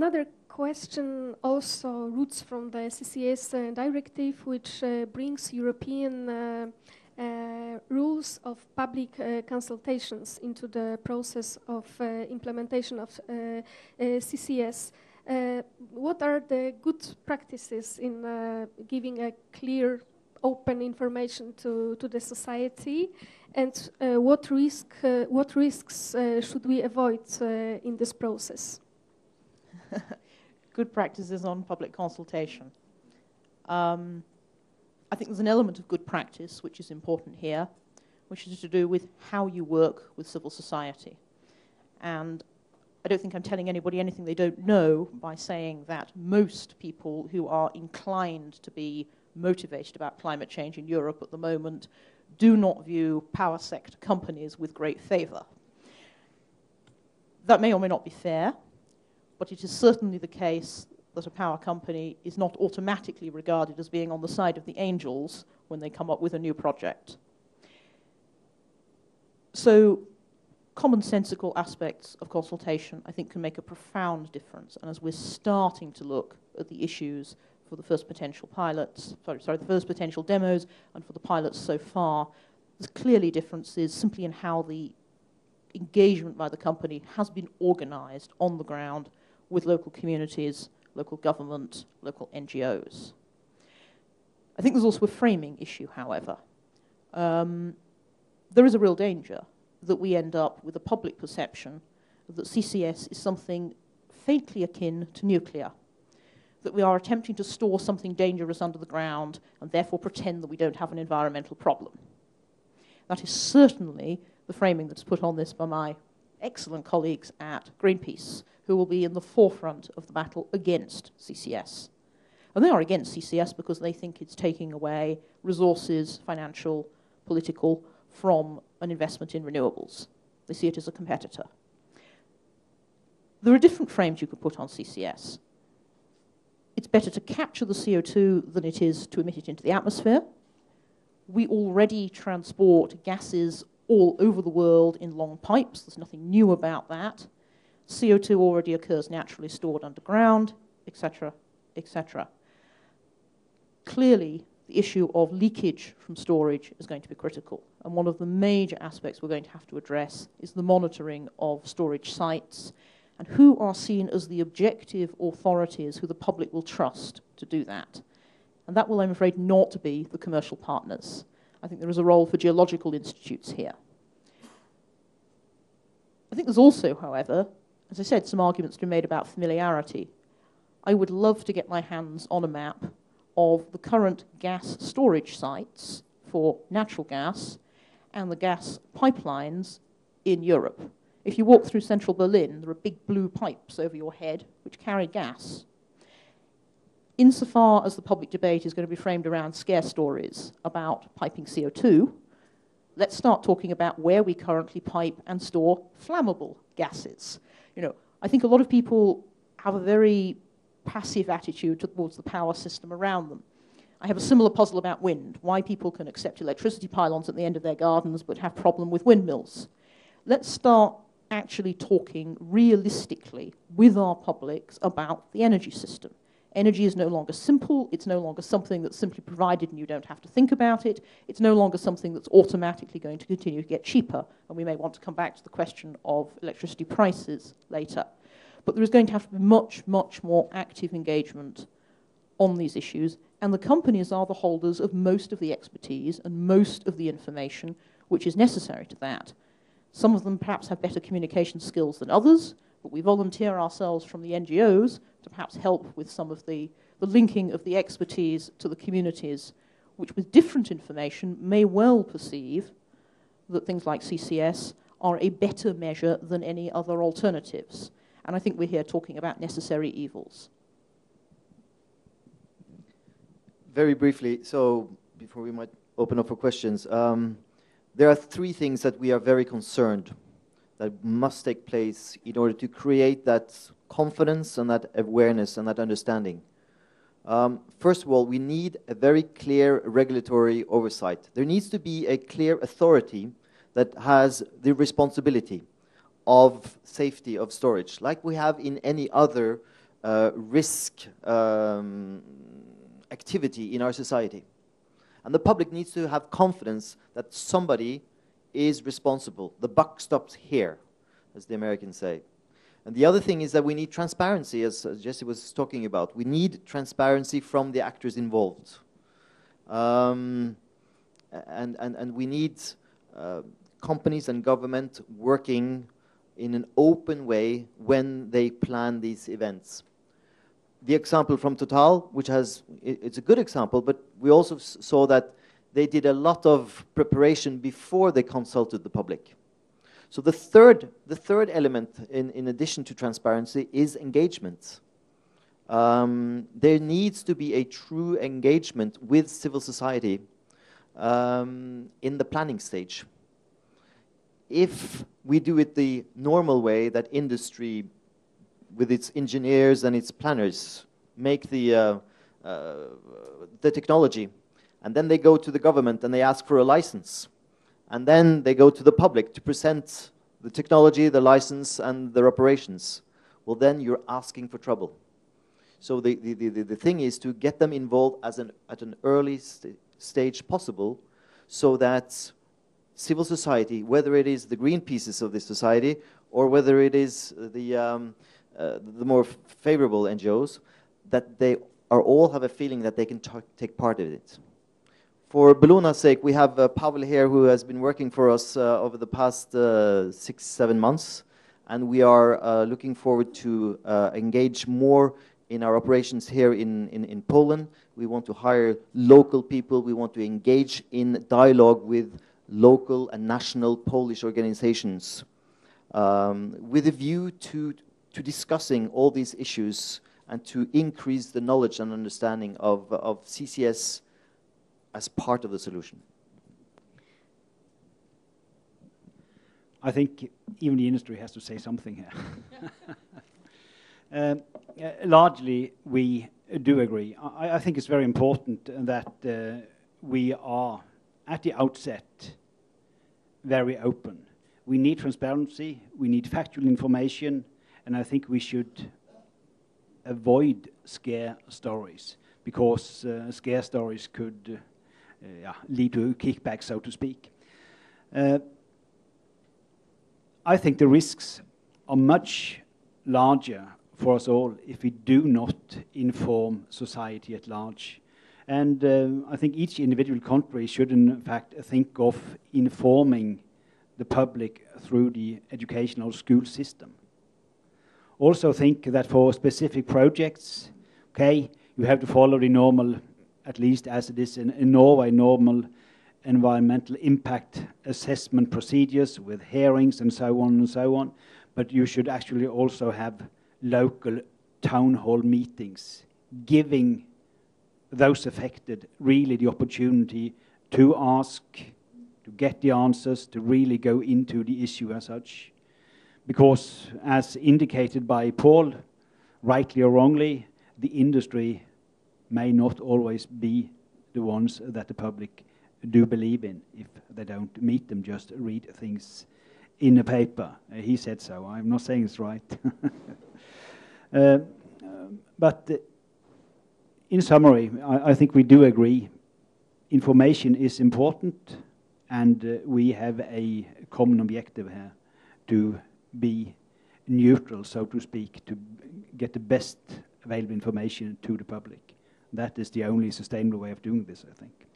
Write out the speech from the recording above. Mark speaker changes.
Speaker 1: another question also roots from the CCS directive, which brings European rules of public consultations into the process of implementation of CCS. What are the good practices in giving a clear, open information to the society, and what risks should we avoid in this process?
Speaker 2: Good practices on public consultation. I think there's an element of good practice which is important here, which is to do with how you work with civil society. And I don't think I'm telling anybody anything they don't know by saying that most people who are inclined to be motivated about climate change in Europe at the moment do not view power sector companies with great favor. That may or may not be fair, but it is certainly the case that a power company is not automatically regarded as being on the side of the angels when they come up with a new project. So commonsensical aspects of consultation, I think, can make a profound difference. And as we're starting to look at the issues for the first potential pilots, the first potential demos, and for the pilots so far, there's clearly differences simply in how the engagement by the company has been organized on the ground with local communities, local government, local NGOs. I think there's also a framing issue, however. There is a real danger that we end up with a public perception that CCS is something faintly akin to nuclear, that we are attempting to store something dangerous under the ground and therefore pretend that we don't have an environmental problem. That is certainly the framing that's put on this by my excellent colleagues at Greenpeace, who will be in the forefront of the battle against CCS. And they are against CCS because they think it's taking away resources, financial, political, from an investment in renewables. They see it as a competitor. There are different frames you could put on CCS. It's better to capture the CO2 than it is to emit it into the atmosphere. We already transport gases all over the world in long pipes. There's nothing new about that. CO2 already occurs naturally stored underground, etc., etc. Clearly, the issue of leakage from storage is going to be critical. And one of the major aspects we're going to have to address is the monitoring of storage sites and who are seen as the objective authorities who the public will trust to do that. And that will, I'm afraid, not be the commercial partners. I think there is a role for geological institutes here. I think there's also, however, as I said, some arguments to be made about familiarity. I would love to get my hands on a map of the current gas storage sites for natural gas and the gas pipelines in Europe. If you walk through central Berlin, there are big blue pipes over your head which carry gas. Insofar as the public debate is going to be framed around scare stories about piping CO2, let's start talking about where we currently pipe and store flammable gases. I think a lot of people have a very passive attitude towards the power system around them. I have a similar puzzle about wind, why people can accept electricity pylons at the end of their gardens but have problem with windmills. Let's start actually talking realistically with our publics about the energy system. Energy is no longer simple. It's no longer something that's simply provided and you don't have to think about it. It's no longer something that's automatically going to continue to get cheaper. And we may want to come back to the question of electricity prices later. But there is going to have to be much, much more active engagement on these issues. And the companies are the holders of most of the expertise and most of the information which is necessary to that. Some of them perhaps have better communication skills than others, but we volunteer ourselves from the NGOs to perhaps help with some of the linking of the expertise to the communities, which with different information may well perceive that things like CCS are a better measure than any other alternatives. And I think we're here talking about necessary evils.
Speaker 3: Very briefly, so before we might open up for questions, there are three things that we are very concerned that must take place in order to create that confidence and that awareness and that understanding. First of all, we need a very clear regulatory oversight. There needs to be a clear authority that has the responsibility of safety of storage, like we have in any other risk activity in our society. And the public needs to have confidence that somebody is responsible. The buck stops here, as the Americans say. And the other thing is that we need transparency, as Jesse was talking about. We need transparency from the actors involved. And we need companies and government working in an open way when they plan these events. The example from Total, which it's a good example, but we also saw that they did a lot of preparation before they consulted the public. So the third element, in addition to transparency, is engagement. There needs to be a true engagement with civil society in the planning stage. If we do it the normal way, that industry with its engineers and its planners make the technology, and then they go to the government and they ask for a license, and then they go to the public to present the technology, the license, and their operations, well, then you're asking for trouble. So the thing is to get them involved at an early stage possible, so that civil society, whether it is the Greenpeaces of this society or whether it is the more favorable NGOs, that they all have a feeling that they can take part in it. For Belluna's sake, we have Pavel here, who has been working for us over the past 6-7 months, and we are looking forward to engage more in our operations here in Poland. We want to hire local people. We want to engage in dialogue with local and national Polish organizations with a view to discussing all these issues and to increase the knowledge and understanding of CCS as part of the solution.
Speaker 4: I think even the industry has to say something here. Largely, we do agree. I think it's very important that we are, at the outset, very open. We need transparency, we need factual information, and I think we should avoid scare stories, because scare stories could lead to kickback, so to speak. I think the risks are much larger for us all if we do not inform society at large. And I think each individual country should in fact think of informing the public through the educational school system. Also think that for specific projects, okay, you have to follow the normal, at least as it is in Norway, normal environmental impact assessment procedures with hearings and so on, but you should actually also have local town hall meetings, giving those affected really the opportunity to ask, to get the answers, to really go into the issue as such. Because as indicated by Paul, rightly or wrongly, the industry may not always be the ones that the public do believe in if they don't meet them, just read things in a paper. He said so. I'm not saying it's right. But in summary, I think we do agree. Information is important, and we have a common objective here to be neutral, so to speak, to get the best available information to the public. That is the only sustainable way of doing this, I think.